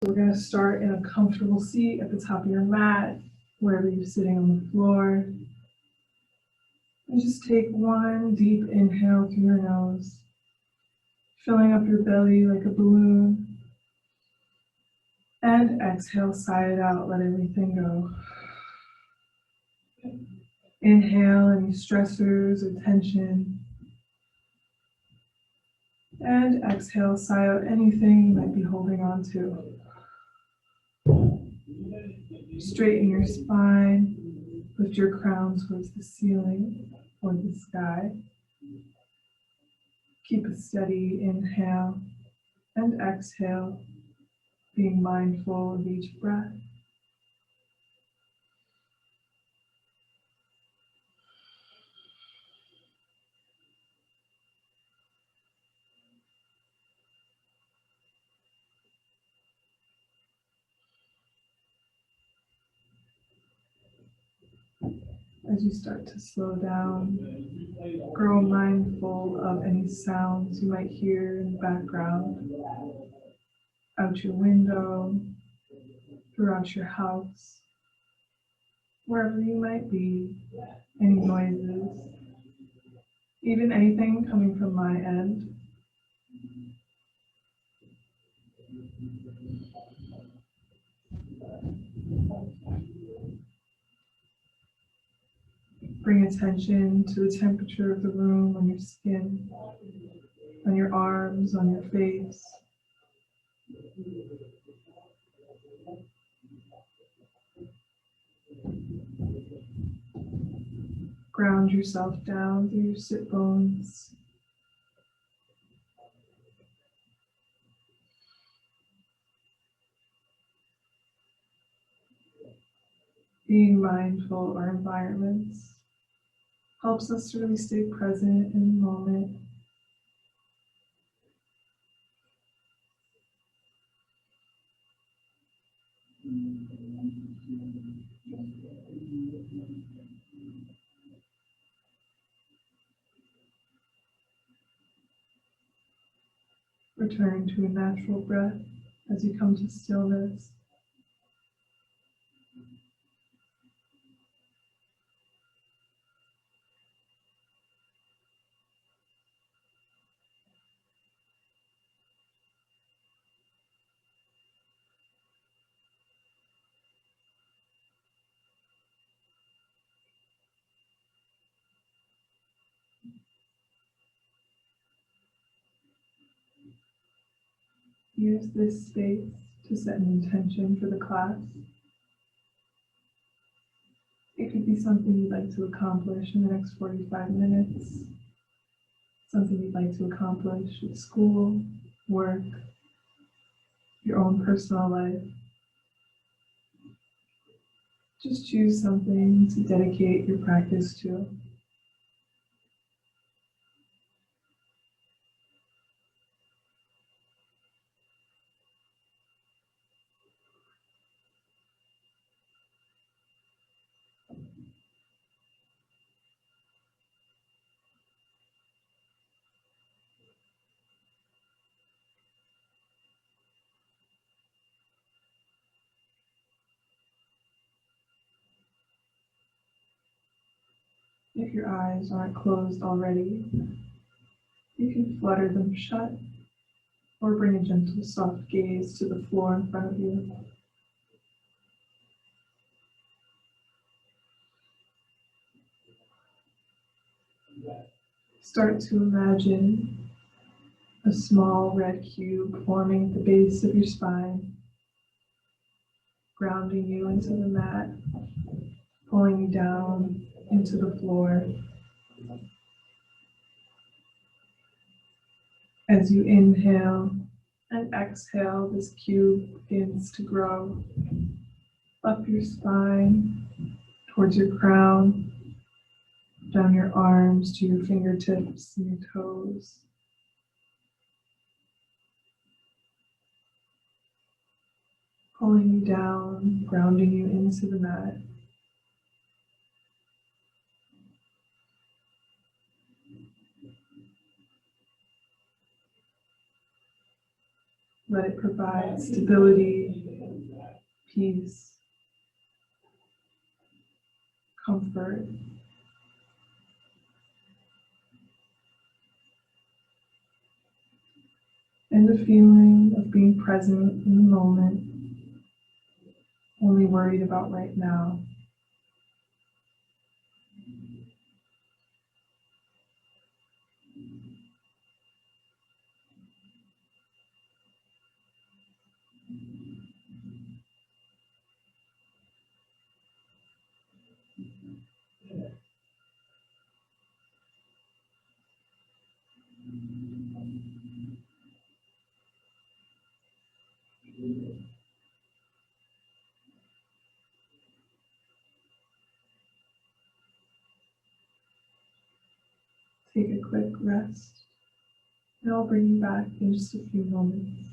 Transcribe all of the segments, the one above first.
We're going to start in a comfortable seat at the top of your mat, wherever you're sitting on the floor. And just take one deep inhale through your nose, filling up your belly like a balloon. And exhale, sigh it out, let everything go. Inhale any stressors or tension. And exhale, sigh out anything you might be holding on to. Straighten your spine, lift your crown towards the ceiling or the sky. Keep a steady inhale and exhale, being mindful of each breath. As you start to slow down, grow mindful of any sounds you might hear in the background, out your window, throughout your house, wherever you might be, any noises, even anything coming from my end. Bring attention to the temperature of the room on your skin, on your arms, on your face. Ground yourself down through your sit bones. Being mindful of our environments helps us to really stay present in the moment. Return to a natural breath as you come to stillness. Use this space to set an intention for the class. It could be something you'd like to accomplish in the next 45 minutes, something you'd like to accomplish at school, work, your own personal life. Just choose something to dedicate your practice to. If your eyes aren't closed already, you can flutter them shut or bring a gentle, soft gaze to the floor in front of you. Start to imagine a small red cube forming at the base of your spine, grounding you into the mat, pulling you down into the floor. As you inhale and exhale, this cube begins to grow up your spine, towards your crown, down your arms to your fingertips and your toes. Pulling you down, grounding you into the mat. Let it provide stability, peace, comfort, and a feeling of being present in the moment, only worried about right now. Take a quick rest, and I'll bring you back in just a few moments.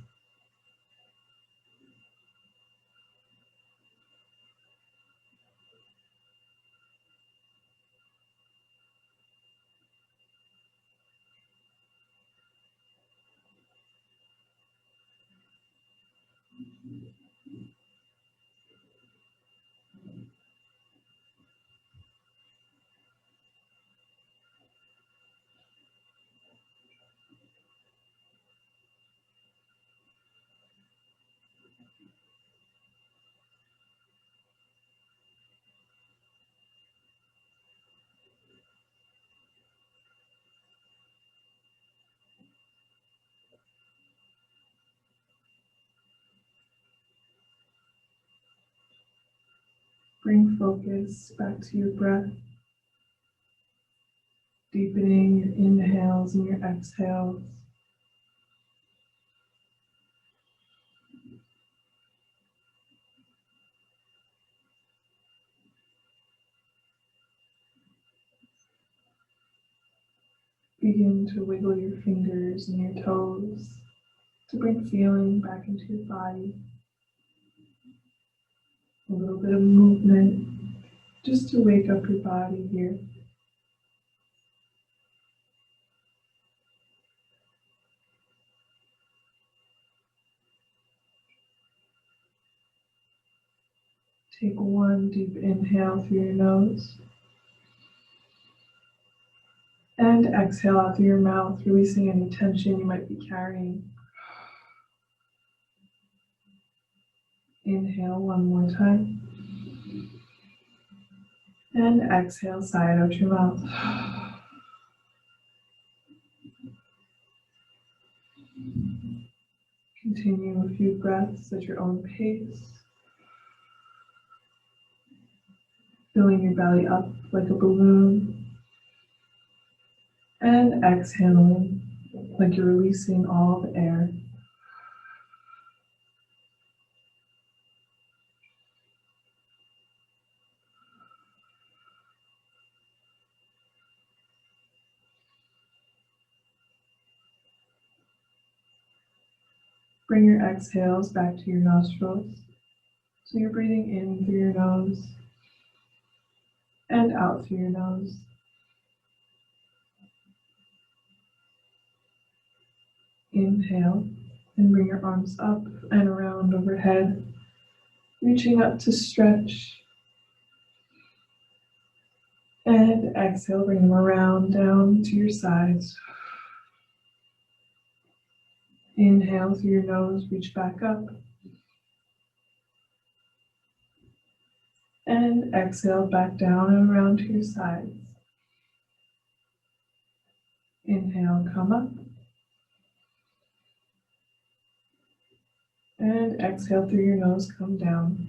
Bring focus back to your breath, deepening your inhales and your exhales. Begin to wiggle your fingers and your toes to bring feeling back into your body. A little bit of movement just to wake up your body here. Take one deep inhale through your nose and exhale out through your mouth, releasing any tension you might be carrying. Inhale one more time and exhale, sigh out your mouth. Continue a few breaths at your own pace, filling your belly up like a balloon and exhaling like you're releasing all the air. Bring your exhales back to your nostrils. So you're breathing in through your nose and out through your nose. Inhale and bring your arms up and around overhead, reaching up to stretch. And exhale, bring them around down to your sides. Inhale through your nose, reach back up. And exhale back down and around to your sides. Inhale, come up. And exhale through your nose, come down.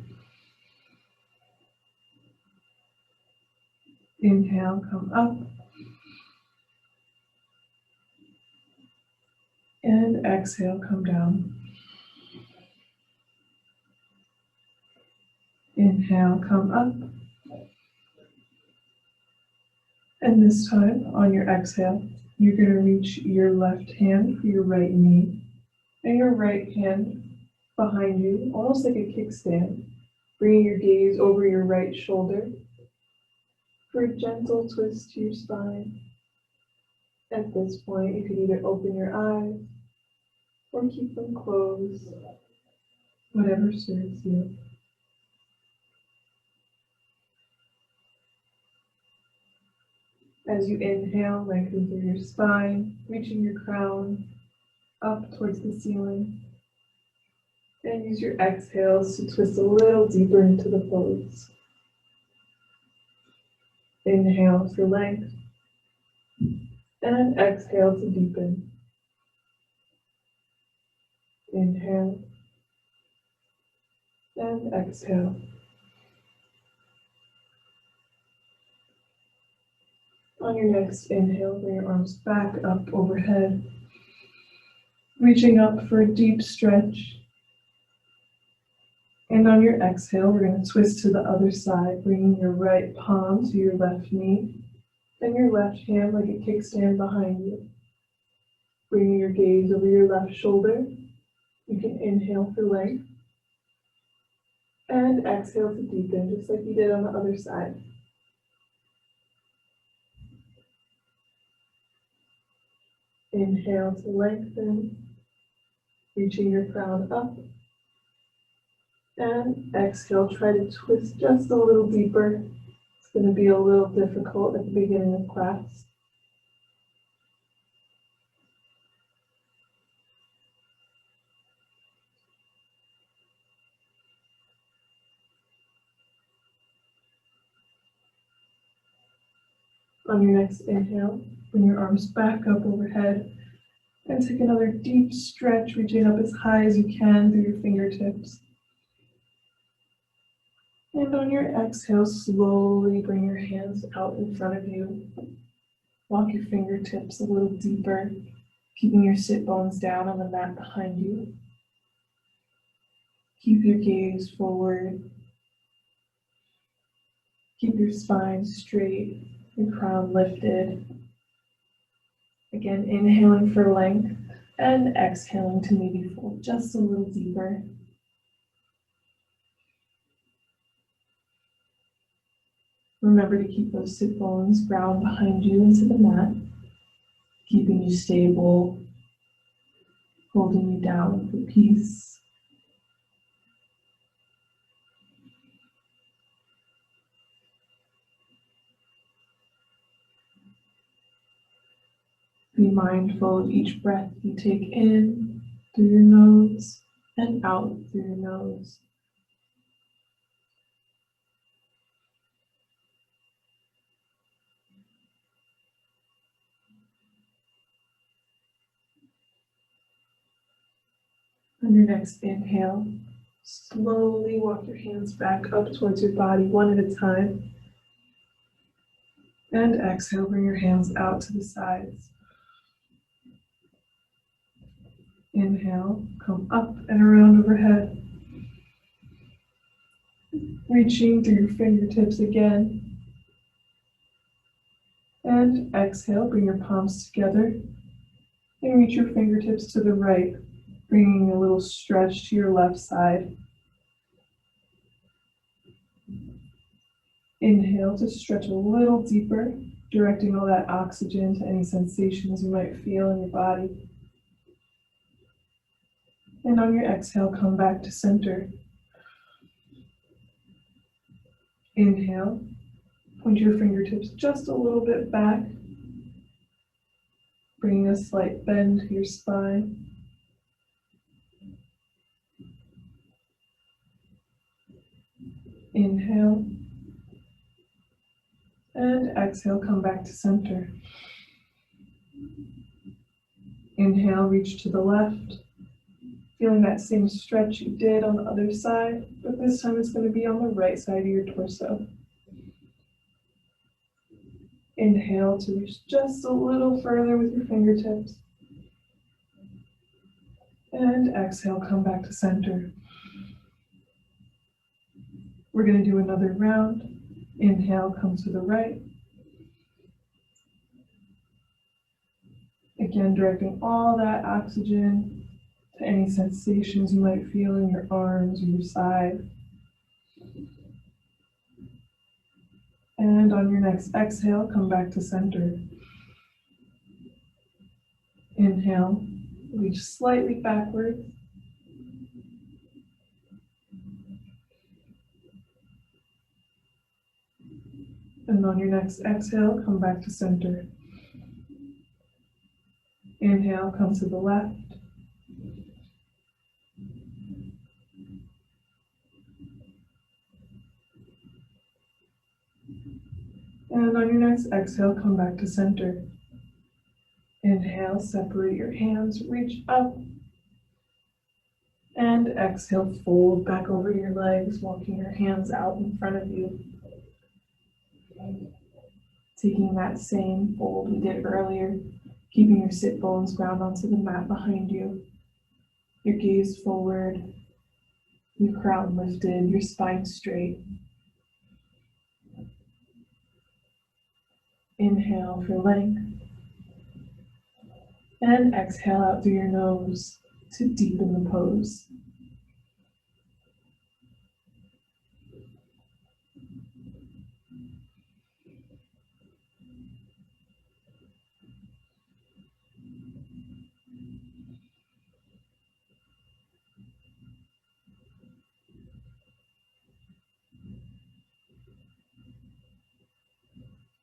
Inhale, come up. And exhale, come down. Inhale, come up. And this time, on your exhale, you're going to reach your left hand for your right knee and your right hand behind you, almost like a kickstand, bringing your gaze over your right shoulder for a gentle twist to your spine. At this point, you can either open your eyes or keep them closed, whatever serves you. As you inhale, lengthen through your spine, reaching your crown up towards the ceiling. And use your exhales to twist a little deeper into the pose. Inhale for length, and exhale to deepen. Inhale, and exhale. On your next inhale, bring your arms back up overhead, reaching up for a deep stretch. And on your exhale, we're going to twist to the other side, bringing your right palm to your left knee, and your left hand like a kickstand behind you. Bringing your gaze over your left shoulder, you can inhale for length, and exhale to deepen, just like you did on the other side. Inhale to lengthen, reaching your crown up. And exhale, try to twist just a little deeper. It's going to be a little difficult at the beginning of class. On your next inhale, bring your arms back up overhead and take another deep stretch, reaching up as high as you can through your fingertips. And on your exhale, slowly bring your hands out in front of you. Walk your fingertips a little deeper, keeping your sit bones down on the mat behind you. Keep your gaze forward. Keep your spine straight, your crown lifted. Again, inhaling for length and exhaling to maybe fold just a little deeper. Remember to keep those sit bones ground behind you into the mat, keeping you stable, holding you down for peace. Be mindful of each breath you take in through your nose and out through your nose. On your next inhale, slowly walk your hands back up towards your body one at a time. And exhale, bring your hands out to the sides. Inhale, come up and around overhead. Reaching through your fingertips again. And exhale, bring your palms together. And reach your fingertips to the right, bringing a little stretch to your left side. Inhale to stretch a little deeper, directing all that oxygen to any sensations you might feel in your body. And on your exhale, come back to center. Inhale, point your fingertips just a little bit back, bringing a slight bend to your spine. Inhale, and exhale, come back to center. Inhale, reach to the left, feeling that same stretch you did on the other side, but this time it's going to be on the right side of your torso. Inhale to reach just a little further with your fingertips. And exhale, come back to center. We're going to do another round. Inhale, come to the right. Again, directing all that oxygen to any sensations you might feel in your arms or your side. And on your next exhale, come back to center. Inhale, Reach slightly backwards. And on your next exhale, come back to center. Inhale, come to the left. And on your next exhale, come back to center. Inhale, separate your hands, reach up. And exhale, fold back over your legs, walking your hands out in front of you. Taking that same fold we did earlier, keeping your sit bones ground onto the mat behind you. Your gaze forward, your crown lifted, your spine straight. Inhale for length. And exhale out through your nose to deepen the pose.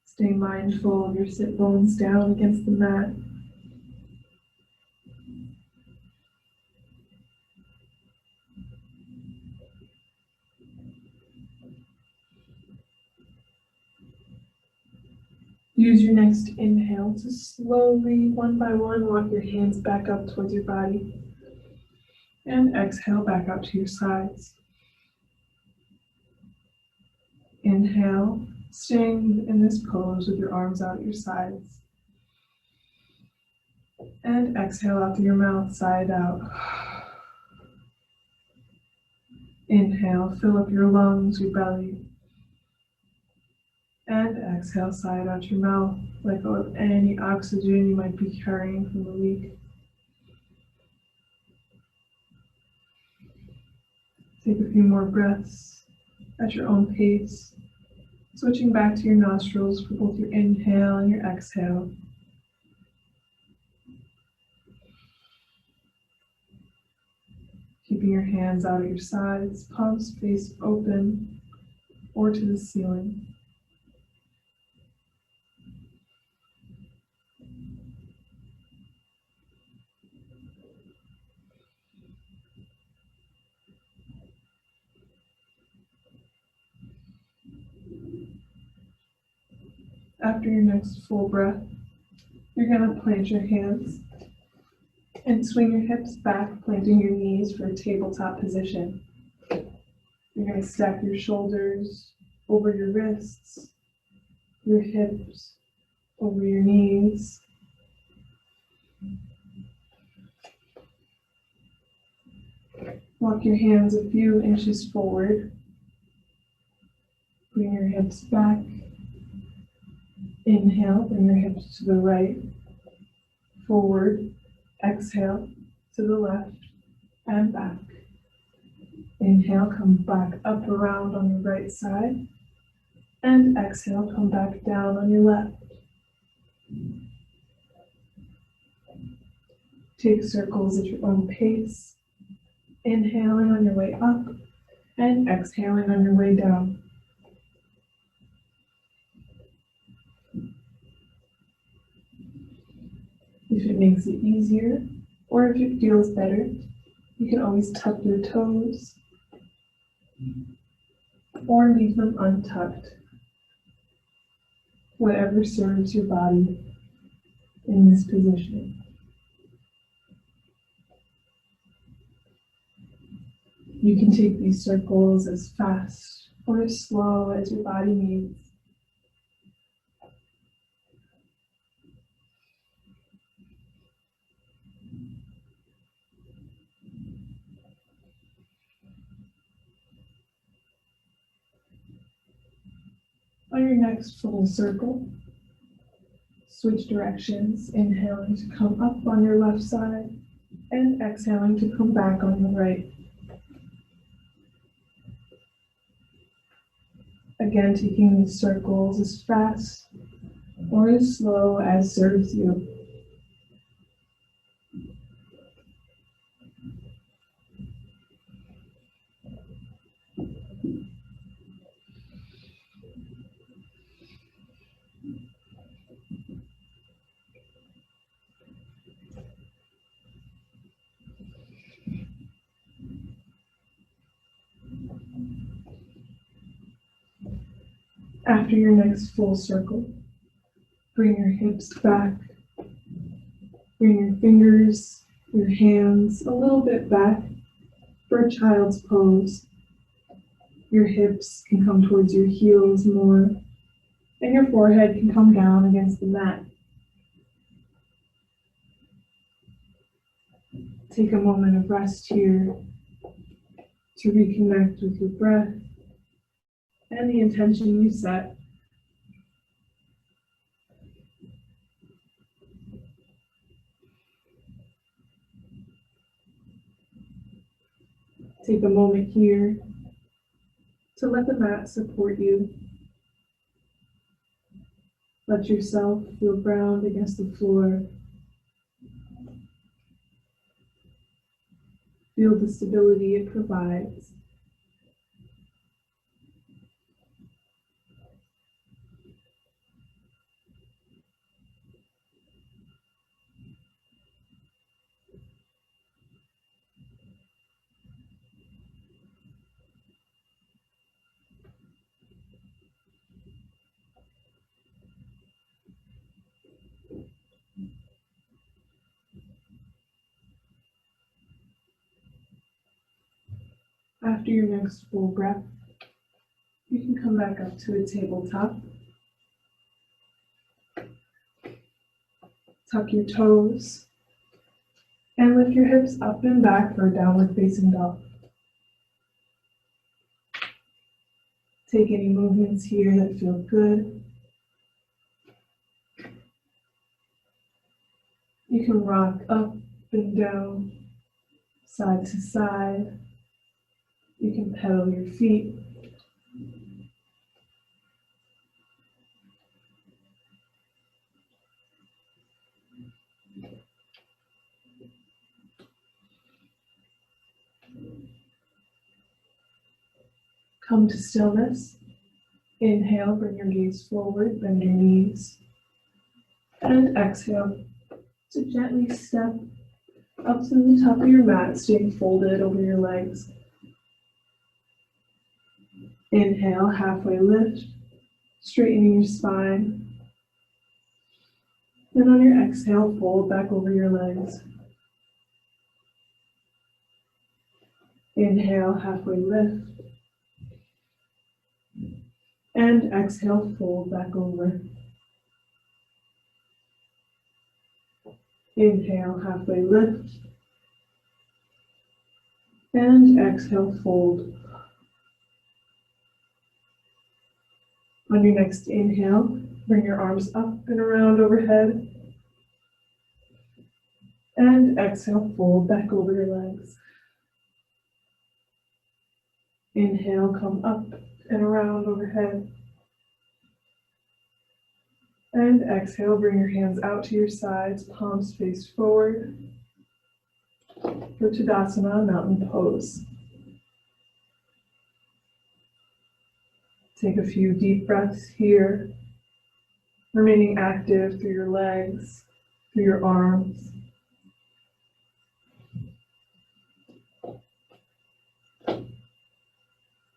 Stay mindful of your sit bones down against the mat. Use your next inhale to slowly, one by one, walk your hands back up towards your body. And exhale back out to your sides. Inhale, staying in this pose with your arms out at your sides. And exhale out through your mouth, side out. Inhale, fill up your lungs, your belly. And exhale, side out your mouth. Let go of any oxygen you might be carrying from the week. Take a few more breaths at your own pace, switching back to your nostrils for both your inhale and your exhale. Keeping your hands out at your sides, palms face open or to the ceiling. After your next full breath, you're going to plant your hands and swing your hips back, planting your knees for a tabletop position. You're going to stack your shoulders over your wrists, your hips over your knees. Walk your hands a few inches forward. Bring your hips back. Inhale, bring your hips to the right, forward. Exhale to the left and back. Inhale, come back up around on your right side. And exhale, come back down on your left. Take circles at your own pace. Inhaling on your way up and exhaling on your way down. If it makes it easier, or if it feels better, you can always tuck your toes or leave them untucked. Whatever serves your body in this position. You can take these circles as fast or as slow as your body needs. On your next full circle, switch directions, inhaling to come up on your left side and exhaling to come back on the right. Again, taking these circles as fast or as slow as serves you. After your next full circle, bring your hips back, bring your fingers, your hands a little bit back for a child's pose. Your hips can come towards your heels more, and your forehead can come down against the mat. Take a moment of rest here to reconnect with your breath and the intention you set. Take a moment here to let the mat support you. Let yourself feel ground against the floor. Feel the stability it provides. After your next full breath, you can come back up to a tabletop. Tuck your toes and lift your hips up and back for a downward facing dog. Take any movements here that feel good. You can rock up and down, side to side. You can pedal your feet. Come to stillness. Inhale, bring your gaze forward, bend your knees. And exhale to gently step up to the top of your mat, staying folded over your legs. Inhale, halfway lift, straightening your spine. Then on your exhale, fold back over your legs. Inhale, halfway lift. And exhale, fold back over. Inhale, halfway lift. And exhale, fold. On your next inhale, bring your arms up and around overhead. And exhale, fold back over your legs. Inhale, come up and around overhead. And exhale, bring your hands out to your sides, palms face forward. For Tadasana, mountain pose. Take a few deep breaths here, remaining active through your legs, through your arms.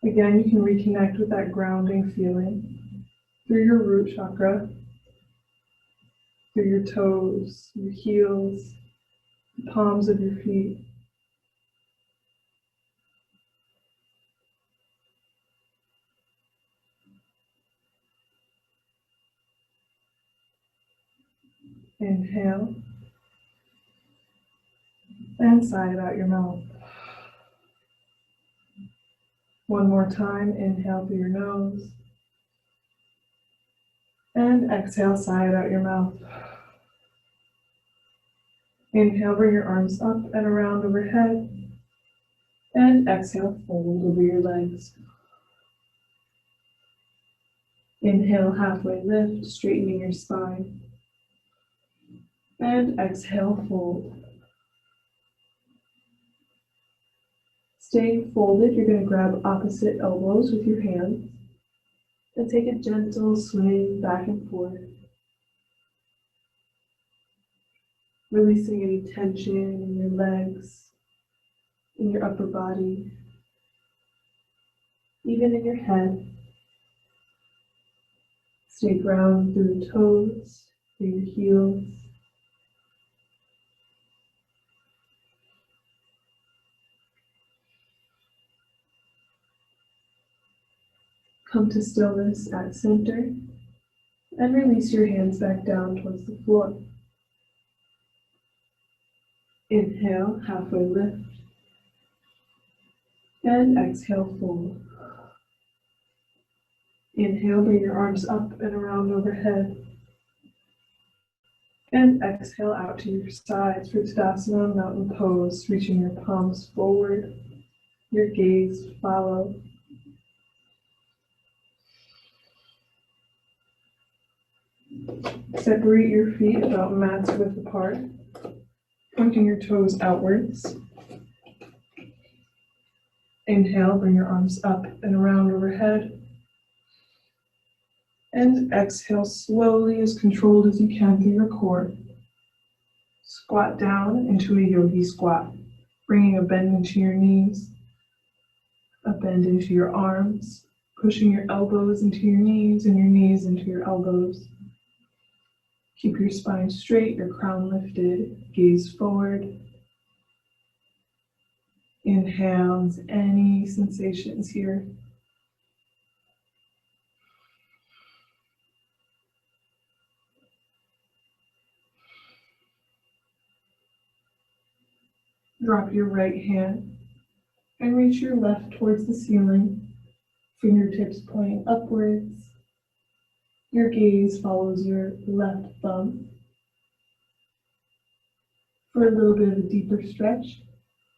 Again, you can reconnect with that grounding feeling through your root chakra, through your toes, your heels, the palms of your feet. Inhale, and sigh it out your mouth. One more time, inhale through your nose, and exhale, sigh it out your mouth. Inhale, bring your arms up and around overhead, and exhale, fold over your legs. Inhale, halfway lift, straightening your spine, and exhale, fold. Staying folded, you're going to grab opposite elbows with your hands and take a gentle swing back and forth, releasing any tension in your legs, in your upper body, even in your head. Stay grounded through the toes, through your heels. Come to stillness at center and release your hands back down towards the floor. Inhale, halfway lift, and exhale, fold. Inhale, bring your arms up and around overhead. And exhale out to your sides for Tadasana, mountain pose, reaching your palms forward, your gaze follow. Separate your feet about mat's width apart, pointing your toes outwards. Inhale, bring your arms up and around overhead. And exhale slowly, as controlled as you can through your core. Squat down into a yogi squat, bringing a bend into your knees, a bend into your arms, pushing your elbows into your knees and your knees into your elbows. Keep your spine straight, your crown lifted, gaze forward. Inhale, any sensations here. Drop your right hand and reach your left towards the ceiling, fingertips pointing upwards. Your gaze follows your left thumb. For a little bit of a deeper stretch,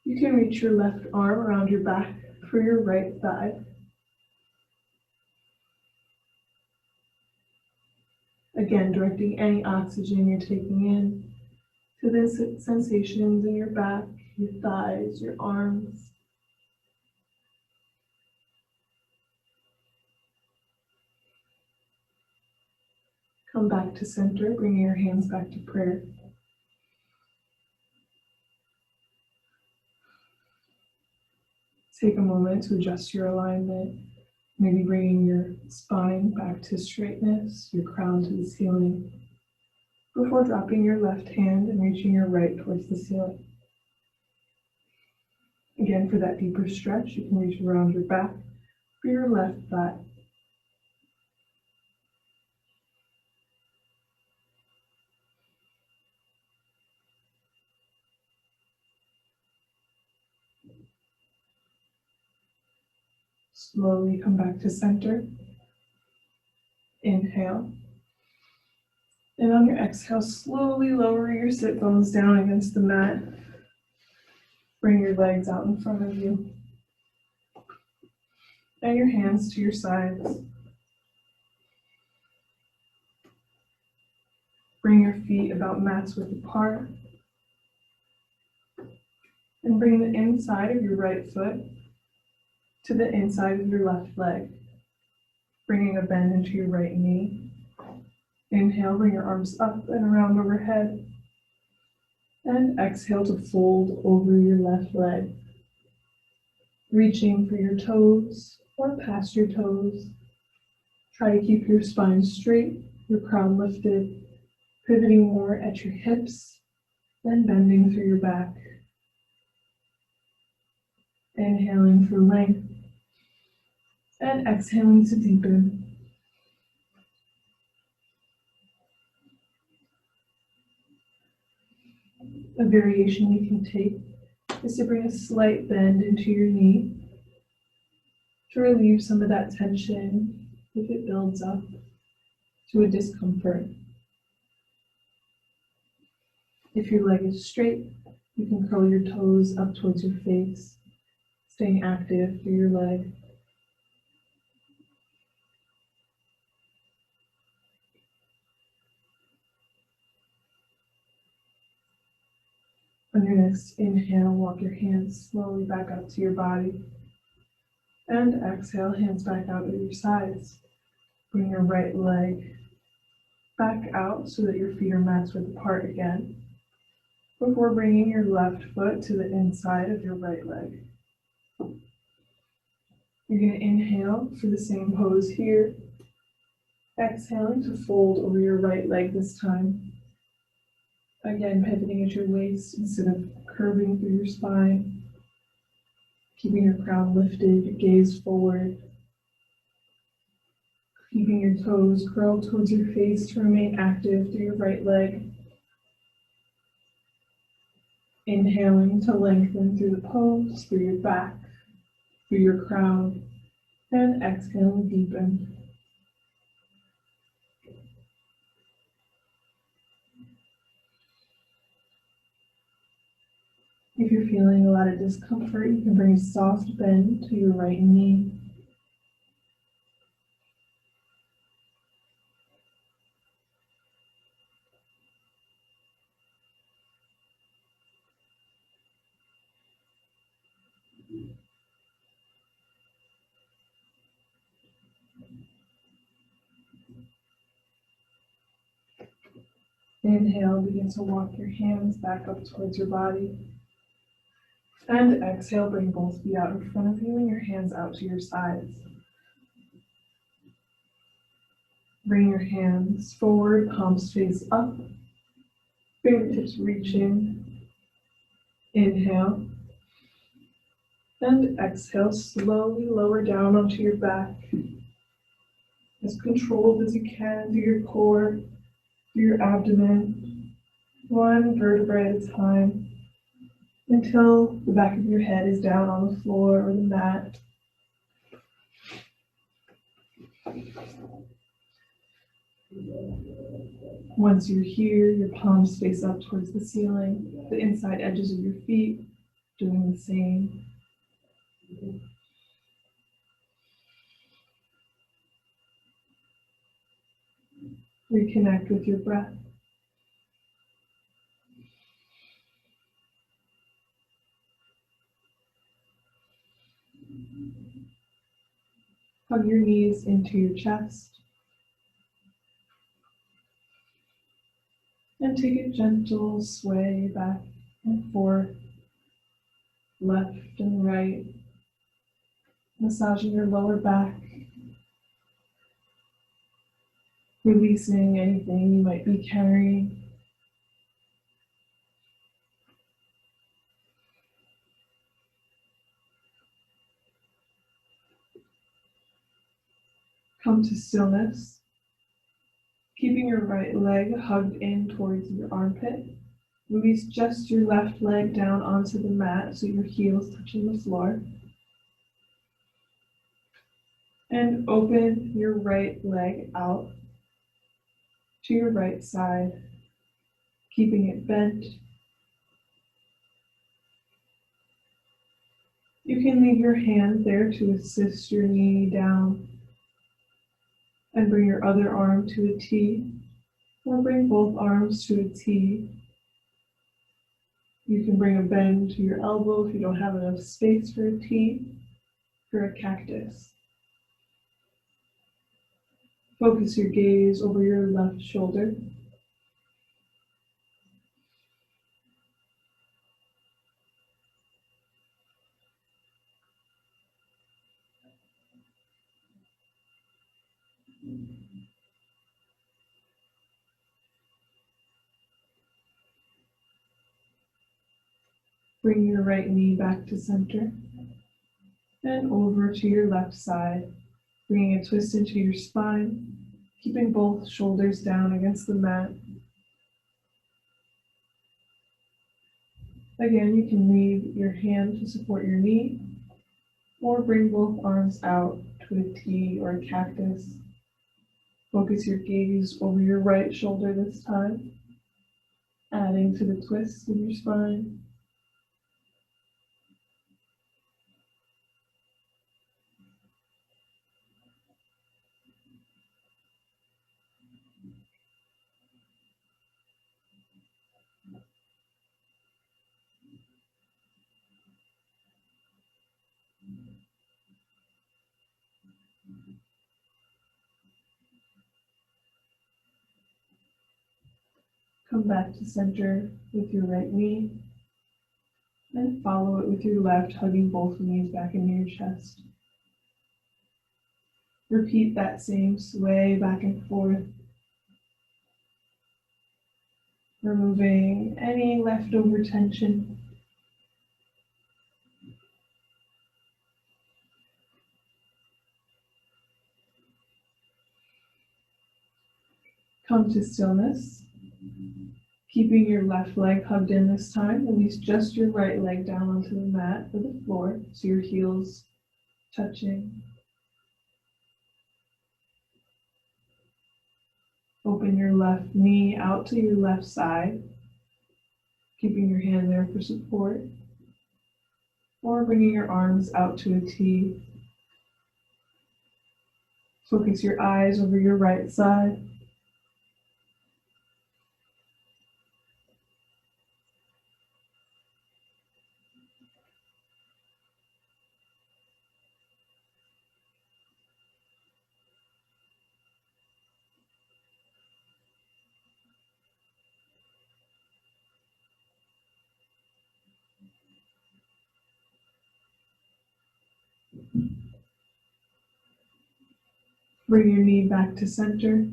you can reach your left arm around your back for your right thigh. Again, directing any oxygen you're taking in to the sensations in your back, your thighs, your arms. Come back to center, bringing your hands back to prayer. Take a moment to adjust your alignment, maybe bringing your spine back to straightness, your crown to the ceiling, before dropping your left hand and reaching your right towards the ceiling. Again, for that deeper stretch, you can reach around your back for your left thigh. Slowly come back to center. Inhale. And on your exhale, slowly lower your sit bones down against the mat. Bring your legs out in front of you. And your hands to your sides. Bring your feet about mat's width apart. And bring the inside of your right foot to the inside of your left leg, bringing a bend into your right knee. Inhale, bring your arms up and around overhead. And exhale to fold over your left leg, reaching for your toes or past your toes. Try to keep your spine straight, your crown lifted, pivoting more at your hips, then bending through your back. Inhaling for length and exhaling to deepen. A variation you can take is to bring a slight bend into your knee to relieve some of that tension if it builds up to a discomfort. If your leg is straight, you can curl your toes up towards your face, staying active through your leg. On your next inhale, walk your hands slowly back up to your body. And exhale, hands back out at your sides. Bring your right leg back out so that your feet are matched width apart again, before bringing your left foot to the inside of your right leg. You're going to inhale for the same pose here. Exhaling to fold over your right leg this time. Again, pivoting at your waist instead of curving through your spine. Keeping your crown lifted, gaze forward. Keeping your toes curled towards your face to remain active through your right leg. Inhaling to lengthen through the pose, through your back, through your crown, and exhaling deepen. If you're feeling a lot of discomfort, you can bring a soft bend to your right knee. Inhale, begin to walk your hands back up towards your body. And exhale, bring both feet out in front of you and your hands out to your sides. Bring your hands forward, palms face up, fingertips reaching. Inhale. And exhale, slowly lower down onto your back. As controlled as you can through your core, through your abdomen, one vertebrae at a time, until the back of your head is down on the floor or the mat. Once you're here, your palms face up towards the ceiling, the inside edges of your feet doing the same. Reconnect with your breath. Hug your knees into your chest. And take a gentle sway back and forth, left and right, massaging your lower back, releasing anything you might be carrying. Come to stillness, keeping your right leg hugged in towards your armpit. Release just your left leg down onto the mat so your heel's touching the floor. And open your right leg out to your right side, keeping it bent. You can leave your hand there to assist your knee down and bring your other arm to a T, or bring both arms to a T. You can bring a bend to your elbow if you don't have enough space for a T, for a cactus. Focus your gaze over your left shoulder. Bring your right knee back to center and over to your left side, bringing a twist into your spine, keeping both shoulders down against the mat. Again, you can leave your hand to support your knee or bring both arms out to a T or a cactus. Focus your gaze over your right shoulder this time, adding to the twist in your spine. Come back to center with your right knee and follow it with your left, hugging both knees back into your chest. Repeat that same sway back and forth, removing any leftover tension. Come to stillness. Keeping your left leg hugged in this time, release just your right leg down onto the mat or the floor so your heels touching. Open your left knee out to your left side, keeping your hand there for support, or bringing your arms out to a T. Focus your eyes over your right side. Bring your knee back to center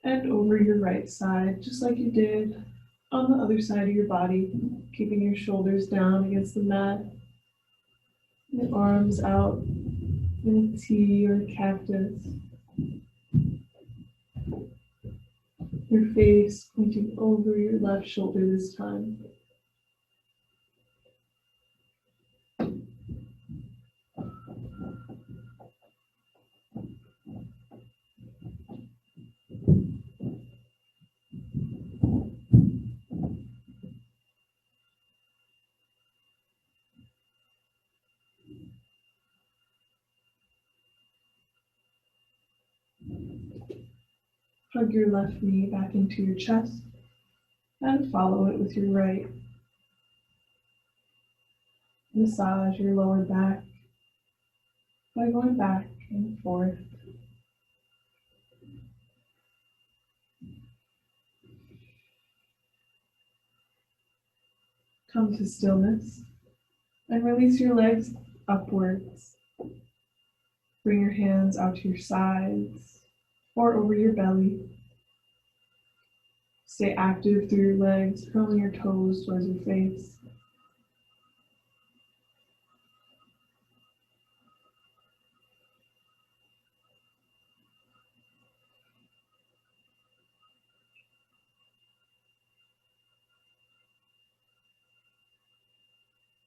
and over your right side, just like you did on the other side of your body, keeping your shoulders down against the mat, your arms out in a T or a cactus, your face pointing over your left shoulder this time. Hug your left knee back into your chest and follow it with your right. Massage your lower back by going back and forth. Come to stillness and release your legs upwards. Bring your hands out to your sides or over your belly. Stay active through your legs, curling your toes towards your face.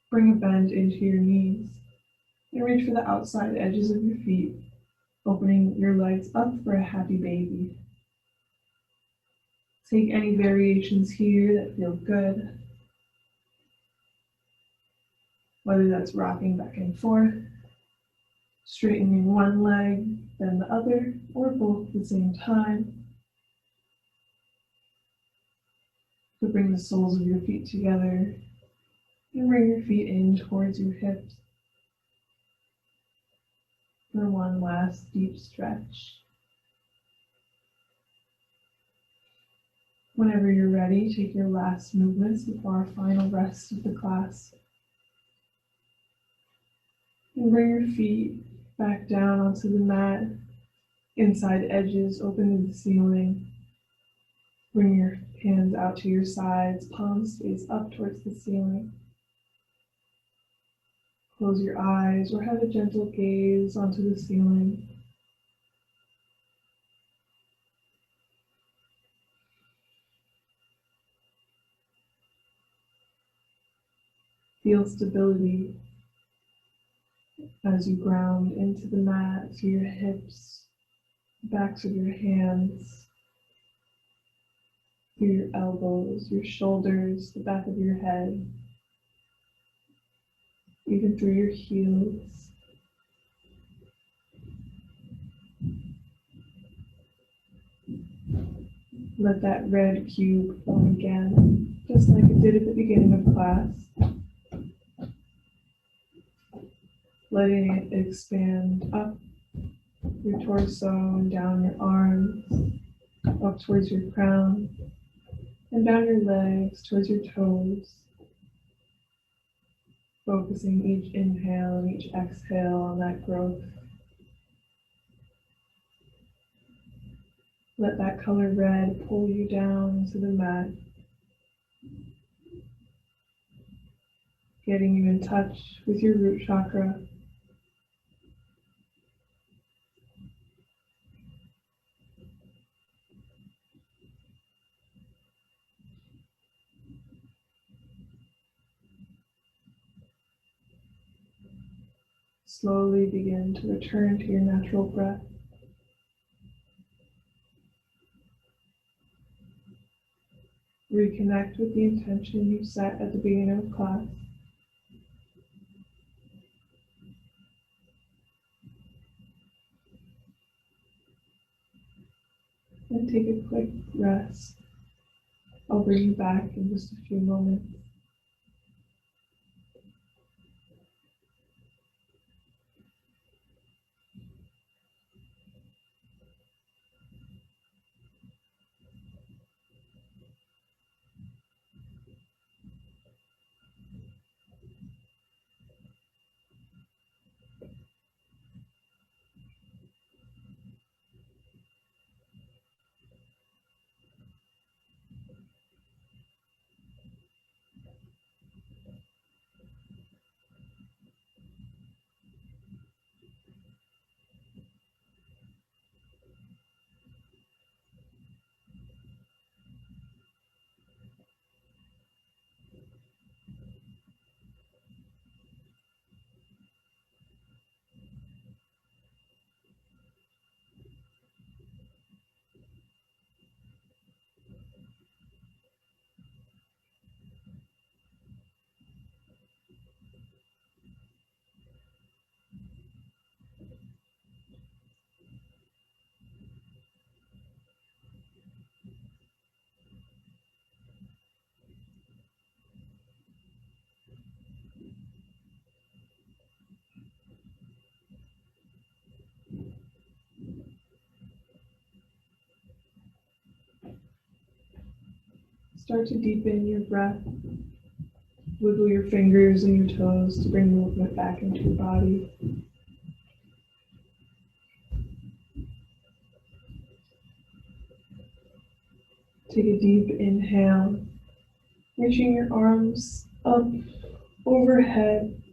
Bring a bend into your knees and reach for the outside edges of your feet, opening your legs up for a happy baby. Take any variations here that feel good, whether that's rocking back and forth, straightening one leg, then the other, or both at the same time. So bring the soles of your feet together and bring your feet in towards your hips for one last deep stretch. Whenever you're ready, take your last movements before our final rest of the class. And bring your feet back down onto the mat, inside edges open to the ceiling. Bring your hands out to your sides, palms face up towards the ceiling. Close your eyes or have a gentle gaze onto the ceiling. Feel stability as you ground into the mat through your hips, backs of your hands, through your elbows, your shoulders, the back of your head, even through your heels. Let that red cube form again, just like it did at the beginning of class. Letting it expand up your torso and down your arms, up towards your crown, and down your legs towards your toes. Focusing each inhale and each exhale on that growth. Let that color red pull you down to the mat, getting you in touch with your root chakra. Slowly begin to return to your natural breath. Reconnect with the intention you set at the beginning of class. And take a quick rest. I'll bring you back in just a few moments. Start to deepen your breath. Wiggle your fingers and your toes to bring movement back into your body. Take a deep inhale, reaching your arms up overhead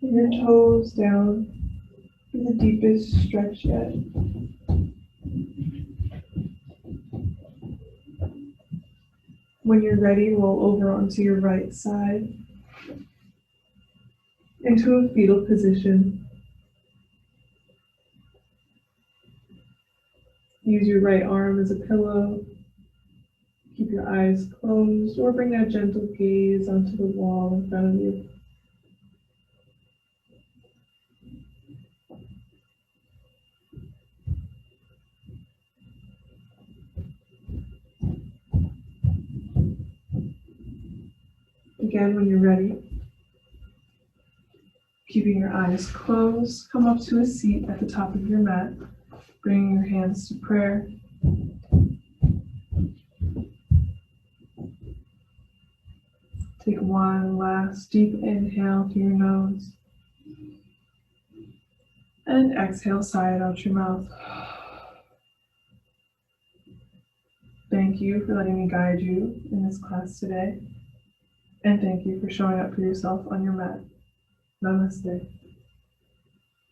and your toes down for the deepest stretch yet. When you're ready, roll over onto your right side into a fetal position. Use your right arm as a pillow. Keep your eyes closed or bring that gentle gaze onto the wall in front of you. Again, when you're ready, keeping your eyes closed, come up to a seat at the top of your mat, bringing your hands to prayer. Take one last deep inhale through your nose and exhale, sigh it out your mouth. Thank you for letting me guide you in this class today, and thank you for showing up for yourself on your mat. Namaste.